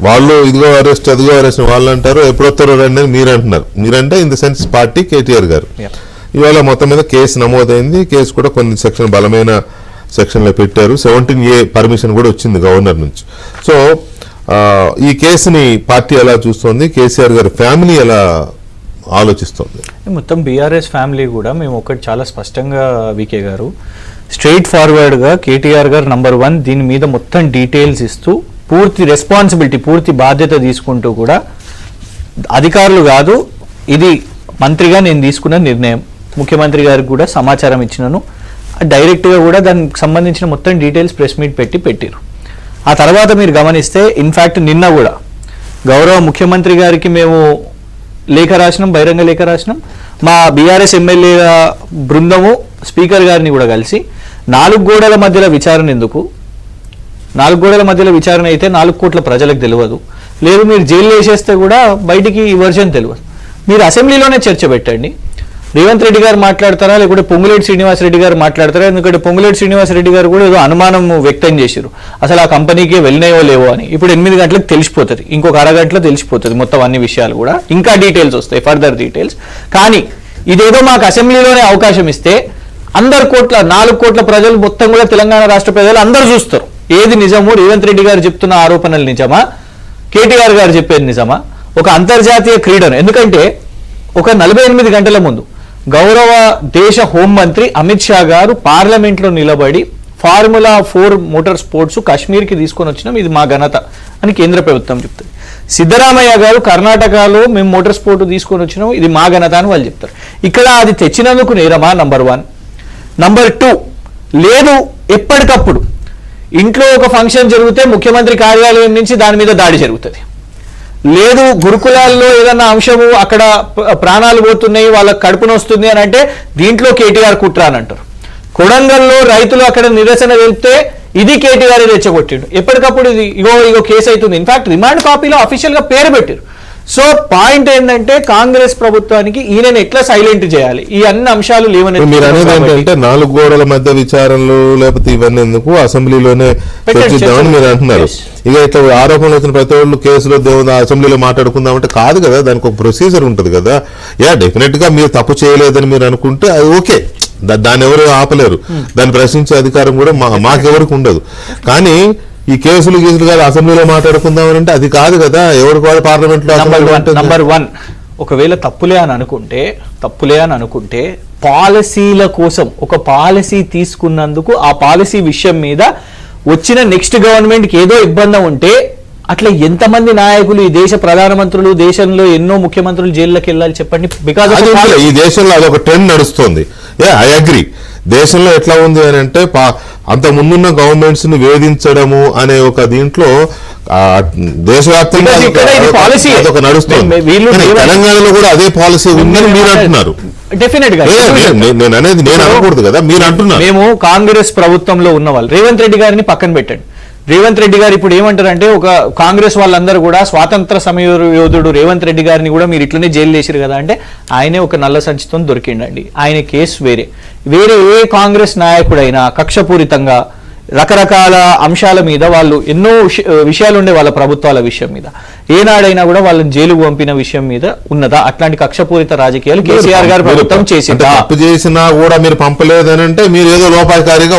వాళ్ళు ఇదిగో అరెస్ట్ అదిగో అరెస్ట్ వాళ్ళు అంటారు, ఎప్పుడొస్తారో రండి అని మీరు అంటున్నారు. మీరంటే in the sense party KTR గారు. ఇవాళ మొత్తం మీద కేసు నమోదైంది. కేసు కూడా కొన్ని సెక్షన్ బలమైన సెక్షన్లో పెట్టారు. 17A పర్మిషన్ కూడా వచ్చింది గవర్నర్ నుంచి. సో ఈ కేసుని పార్టీ ఎలా చూస్తోంది, కేసీఆర్ గారి ఫ్యామిలీ ఎలా ఆలోచిస్తుంది? మొత్తం బీఆర్ఎస్ ఫ్యామిలీ కూడా మేము ఒకటి చాలా స్పష్టంగా వికే గారు స్ట్రైట్ ఫార్వర్డ్గా కేటీఆర్ గారు నంబర్ 1 దీని మీద మొత్తం డీటెయిల్స్ ఇస్తూ పూర్తి రెస్పాన్సిబిలిటీ పూర్తి బాధ్యత తీసుకుంటూ కూడా అధికారులు కాదు ఇది మంత్రిగా నేను తీసుకున్న నిర్ణయం, ముఖ్యమంత్రి గారికి కూడా సమాచారం ఇచ్చినాను, డైరెక్ట్గా కూడా దానికి సంబంధించిన మొత్తం డీటెయిల్స్ ప్రెస్ మీట్ పెట్టారు. ఆ తర్వాత మీరు గమనిస్తే ఇన్ఫ్యాక్ట్ నిన్న కూడా గౌరవ ముఖ్యమంత్రి గారికి మేము లేఖ రాసినాం, బహిరంగ లేఖ రాసినాం. మా బీఆర్ఎస్ ఎమ్మెల్యే బృందము స్పీకర్ గారిని కూడా కలిసి 4 గోడల మధ్యలో విచారణ ఎందుకు, 4 గోడల మధ్యలో విచారణ అయితే 4 కోట్ల ప్రజలకు తెలియదు, లేదు మీరు జైలు వేసేస్తే కూడా బయటికి ఈ వర్షన్ తెలియదు, మీరు అసెంబ్లీలోనే చర్చ పెట్టండి. రేవంత్ రెడ్డి గారు మాట్లాడతారా లేకుంటే పొంగులేటి శ్రీనివాసరెడ్డి గారు మాట్లాడతారా? ఎందుకంటే పొంగులేటి శ్రీనివాసరెడ్డి గారు కూడా ఏదో అనుమానం వ్యక్తం చేశారు అసలు ఆ కంపెనీకి వెళ్ళినాయో లేవో అని. ఇప్పుడు 8 గంటలకు తెలిసిపోతుంది, ఇంకొక అరగంటలో తెలిసిపోతుంది మొత్తం అన్ని విషయాలు కూడా, ఇంకా డీటెయిల్స్ వస్తాయి, ఫర్దర్ డీటెయిల్స్. కానీ ఇదేదో మాకు అసెంబ్లీలోనే అవకాశం ఇస్తే 4 కోట్ల ప్రజలు మొత్తం కూడా తెలంగాణ రాష్ట్ర ప్రజలు అందరూ చూస్తారు ఏది నిజము, రేవంత్ రెడ్డి గారు చెప్తున్న ఆరోపణలు నిజమా, కేటీఆర్ గారు చెప్పేది నిజమా. ఒక అంతర్జాతీయ క్రీడను, ఎందుకంటే ఒక 48 గంటల ముందు గౌరవ దేశ హోంమంత్రి అమిత్ షా గారు పార్లమెంట్లో నిలబడి ఫార్ములా 4 మోటార్ స్పోర్ట్స్ కాశ్మీర్కి తీసుకొని వచ్చినాం, ఇది మా ఘనత అని కేంద్ర ప్రభుత్వం చెప్తుంది. సిద్ధరామయ్య గారు కర్ణాటకలో మేము మోటార్ స్పోర్ట్ తీసుకొని వచ్చినాం, ఇది మా ఘనత అని వాళ్ళు చెప్తారు. ఇక్కడ అది తెచ్చినందుకు నేరమా? నంబర్ 1. నంబర్ 2, లేదు ఎప్పటికప్పుడు ఇంట్లో ఒక ఫంక్షన్ జరిగితే ముఖ్యమంత్రి కార్యాలయం నుంచి దాని మీద దాడి జరుగుతుంది, లేదు గురుకులాల్లో ఏదన్నా అంశము అక్కడ ప్రాణాలు పోతున్నాయి వాళ్ళకి కడుపున వస్తుంది అని అంటే దీంట్లో కేటీఆర్ కుట్ర అని అంటారు. కొడంగల్లో రైతులు అక్కడ నిరసన వెళ్తే ఇది కేటీఆర్ రెచ్చగొట్టిండు, ఎప్పటికప్పుడు ఇది ఇగో కేసు అవుతుంది. ఇన్ఫాక్ట్ రిమాండ్ కాపీలో అఫీషియల్ గా పేరు పెట్టారు. సో పాయింట్ ఏంటంటే కాంగ్రెస్ ప్రభుత్వానికి ఈయనని ఎట్లా సైలెంట్ చేయాలి, ఈ అన్ని అంశాలు లేవని మీరు అనేది ఏంటంటే 4 గోడల మధ్య విచారణలు లేకపోతే ఇవన్నీ ఎందుకు అసెంబ్లీలోనే చర్చిద్దామని మీరు అంటున్నారు. ఇక ఇట్లా ఆరోపణలు వచ్చిన ప్రతి ఒళ్ళు కేసులో అసెంబ్లీలో మాట్లాడుకుందామంటే కాదు కదా, దానికి ఒక ప్రొసీజర్ ఉంటుంది కదా. డెఫినెట్ గా మీరు తప్పు చేయలేదని మీరు అనుకుంటే అది ఓకే, దాన్ని ఎవరు ఆపలేరు, దాన్ని ప్రశ్నించే అధికారం కూడా మాకెవరికి ఉండదు. కానీ ఈ కేసులు కాదు అసెంబ్లీలో మాట్లాడుకుందామంటే అది కాదు కదా, ఎవరికి వాడు పార్లమెంట్ లో. నంబర్ 1, ఒకవేళ తప్పులే అని అనుకుంటే పాలసీల కోసం ఒక పాలసీ తీసుకున్నందుకు ఆ పాలసీ విషయం మీద వచ్చిన నెక్స్ట్ గవర్నమెంట్కి ఏదో ఇబ్బంది ఉంటే అట్లా ఎంతమంది నాయకులు ఈ దేశ ప్రధానమంత్రులు దేశంలో ఎన్నో ముఖ్యమంత్రులు జైల్లోకి వెళ్ళాలి చెప్పండి? బికాజ్ ఈ దేశంలో అదొక ట్రెండ్ నడుస్తుంది. I agree. దేశంలో ఎట్లా ఉంది అని అంటే అంత ముందున్న గవర్నమెంట్స్ ని వేధించడము అనే ఒక దీంట్లో దేశవ్యాప్తంగా అదొక నడుస్తుంది. తెలంగాణలో కూడా అదే పాలసీ ఉందని మీరు అంటున్నారు. డెఫినెట్ గా నేను అనేది నేను అనకూడదు కదా, మీరు అంటున్నారు. మేము కాంగ్రెస్ ప్రభుత్వంలో ఉన్న వాళ్ళు రేవంత్ రెడ్డి గారిని పక్కన పెట్టండి. రేవంత్ రెడ్డి గారు ఇప్పుడు ఏమంటారంటే ఒక కాంగ్రెస్ వాళ్ళందరూ కూడా స్వాతంత్ర సమయ యోధుడు రేవంత్ రెడ్డి గారిని కూడా మీరు ఇట్లనే జైలు వేసారు కదా అంటే ఆయనే ఒక నల్ల సంచితో దొరికిండండి. ఆయన కేసు వేరే ఏ కాంగ్రెస్ నాయకుడైనా కక్షపూరితంగా రకరకాల అంశాల మీద వాళ్ళు ఎన్నో విషయాలు ఉండే వాళ్ళ ప్రభుత్వాల విషయం మీద ఏనాడైనా కూడా వాళ్ళని జైలుకు పంపిన విషయం మీద ఉన్నదా? అట్లాంటి కక్షపూరిత రాజకీయాలు కేసీఆర్ గారు ప్రభుత్వం చేసింది. తప్పు చేసినా కూడా మీరు పంపలేదని అంటే మీరు ఏదో లోపాయకారిగా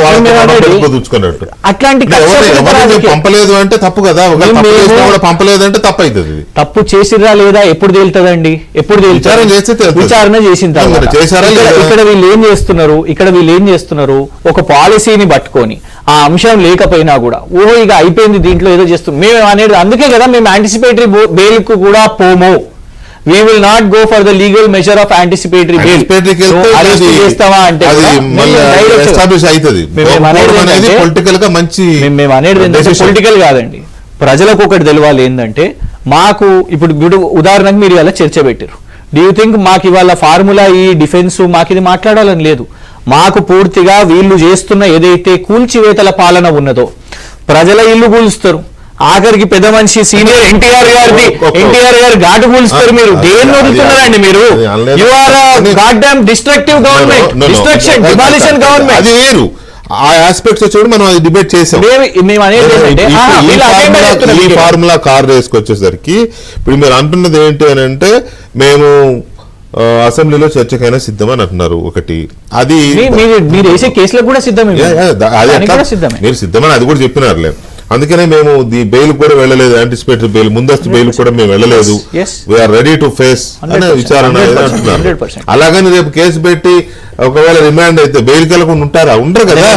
అట్లాంటి పంపలేదు అంటే తప్పు కదా, పంపలేదంటే తప్పు అవుతుంది. తప్పు చేసిరా లేదా ఎప్పుడు తేలుతుందండి? ఎప్పుడు విచారణ చేసిన తర్వాత ఇక్కడ వీళ్ళు ఏం చేస్తున్నారు ఒక పాలసీని పట్టుకొని ఆ అంశం లేకపోయినా కూడా ఇక అయిపోయింది దీంట్లో ఏదో చేస్తున్నాం మేము అనేది. అందుకే కదా మేము యాంటిసిపేటరీ బెయిల్ కు కూడా పోము. We will not go for the legal measure of anticipatory bail. చేస్తావా అంటే పొలిటికల్ కాదండి, ప్రజలకు ఒకటి తెలియాలి ఏంటంటే మాకు ఇప్పుడు ఉదాహరణకు మీరు ఇలా చర్చ పెట్టారు. డూ యూ థింక్ మాకు ఇవాళ ఫార్ములా ఈ డిఫెన్స్ మాకు ఇది మాట్లాడాలని లేదు. మాకు పూర్తిగా వీళ్ళు చేస్తున్న ఏదైతే కూల్చివేతల పాలన ఉన్నదో ప్రజల ఇల్లు కూల్స్తారు, ఆఖరికి పెద్ద మనిషి సీనియర్ ఎన్టీఆర్ గారు ఘాటు కూల్స్తారు. మీరు దేన్ని నడుతున్నారండి? మీరు you are god damn destructive government, destruction demolition government. అది వేరు. ఆ ఆస్పెక్ట్స్ వచ్చి మనం అది డిబేట్ చేసాం. మేము అనేది ఏంటంటే, ఈ ఫార్ములా కార్ రేస్కి వచ్చేసరికి ఇప్పుడు మీరు అంటున్నది ఏంటి అని అంటే మేము అసెంబ్లీలో చర్చకైనా సిద్ధం అని అంటున్నారు. ఒకటి అది మీరు వేసే కేసులకు కూడా సిద్ధమే, అది మీరు సిద్ధమని అది కూడా చెప్పినారులే. అందుకనే మేము బెయిల్ కూడా వెళ్ళలేదు, యాంటిసిపేటరీ బెయిల్, ముందస్తు బెయిల్ కూడా మేము వెళ్ళలేదు. వీఆర్ రెడీ టు ఫేస్ అనే విచారణ అంటున్నారు. అలాగని రేపు కేసు పెట్టి ఒకవేళ రిమాండ్ అయితే బెయిల్కి వెళ్ళకుండా ఉంటారా? ఉండరు కదా.